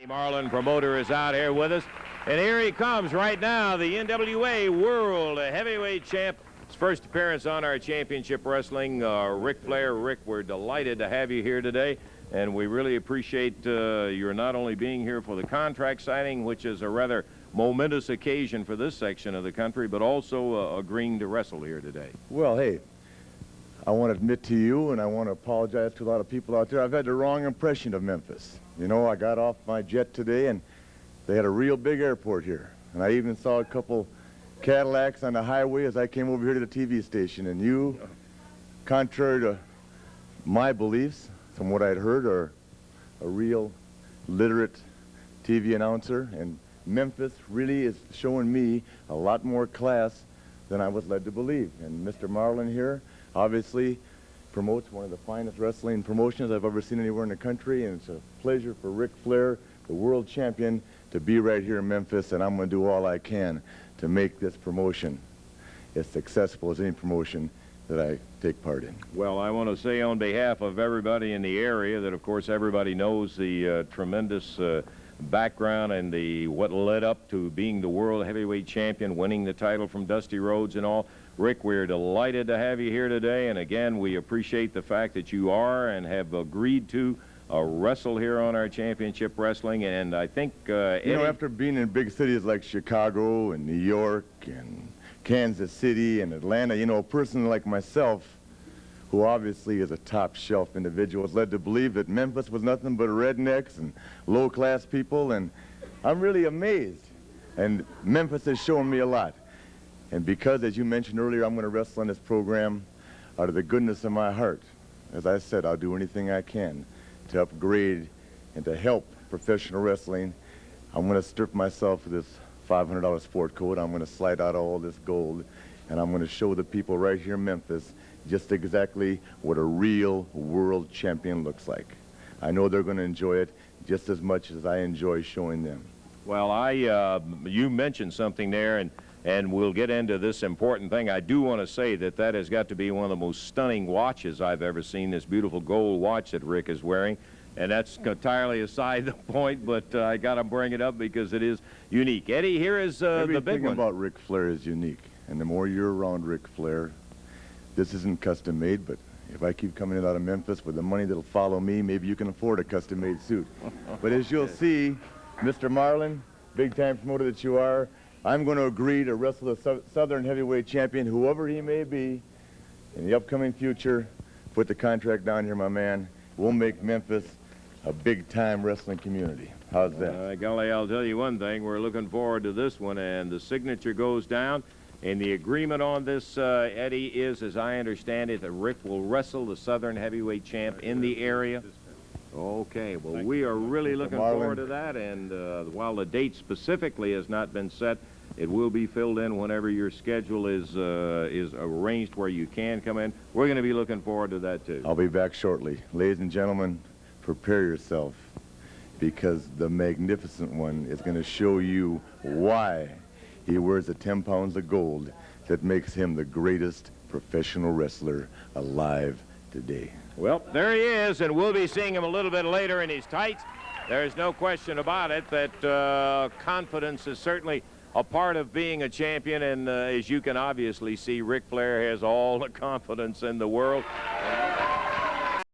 Marlin, promoter, is out here with us. And here he comes right now, the NWA World Heavyweight Champ. His first appearance on our championship wrestling, Ric Flair. Rick, we're delighted to have you here today. And we really appreciate your not only being here for the contract signing, which is a rather momentous occasion for this section of the country, but also agreeing to wrestle here today. Well, hey, I want to admit to you, and I want to apologize to a lot of people out there, I've had the wrong impression of Memphis. You know, I got off my jet today, and they had a real big airport here. And I even saw a couple Cadillacs on the highway as I came over here to the TV station. And you, contrary to my beliefs, from what I'd heard, are a real literate TV announcer. And Memphis really is showing me a lot more class than I was led to believe. And Mr. Marlin here obviously promotes one of the finest wrestling promotions I've ever seen anywhere in the country, and it's a pleasure for Ric Flair, the world champion, to be right here in Memphis, and I'm going to do all I can to make this promotion as successful as any promotion that I take part in. Well, I want to say on behalf of everybody in the area that, of course, everybody knows the tremendous background and what led up to being the world heavyweight champion, winning the title from Dusty Rhodes and all. Rick, we're delighted to have you here today, and again, we appreciate the fact that you are and have agreed to wrestle here on our championship wrestling. And I think you know, after being in big cities like Chicago and New York and Kansas City and Atlanta, you know, a person like myself, who obviously is a top shelf individual, is led to believe that Memphis was nothing but rednecks and low-class people, and I'm really amazed. And Memphis has shown me a lot. And because, as you mentioned earlier, I'm going to wrestle in this program out of the goodness of my heart, as I said, I'll do anything I can to upgrade and to help professional wrestling. I'm going to strip myself of this $500 sport coat. I'm going to slide out all this gold, and I'm going to show the people right here in Memphis just exactly what a real world champion looks like. I know they're going to enjoy it just as much as I enjoy showing them. Well, you mentioned something there, and we'll get into this important thing. I do want to say that that has got to be one of the most stunning watches I've ever seen, this beautiful gold watch that Rick is wearing. And that's entirely aside the point, but I got to bring it up because it is unique. Eddie, here is the big one. Everything about Ric Flair is unique. And the more you're around Ric Flair, this isn't custom made, but if I keep coming in out of Memphis with the money that'll follow me, maybe you can afford a custom made suit. But as you'll see, Mr. Marlin, big time promoter that you are, I'm going to agree to wrestle the Southern Heavyweight Champion, whoever he may be, in the upcoming future. Put the contract down here, my man. We'll make Memphis a big-time wrestling community. How's that? Golly, I'll tell you one thing. We're looking forward to this one, and the signature goes down. And the agreement on this, Eddie, is, as I understand it, that Rick will wrestle the Southern Heavyweight Champ in the area. Okay, well, we are really looking forward to that, and while the date specifically has not been set, it will be filled in whenever your schedule is arranged where you can come in. We're going to be looking forward to that, too. I'll be back shortly. Ladies and gentlemen, prepare yourself, because the Magnificent One is going to show you why he wears the 10 pounds of gold that makes him the greatest professional wrestler alive today. Well, there he is, and we'll be seeing him a little bit later in his tights. There's no question about it that confidence is certainly a part of being a champion, and as you can obviously see, Ric Flair has all the confidence in the world.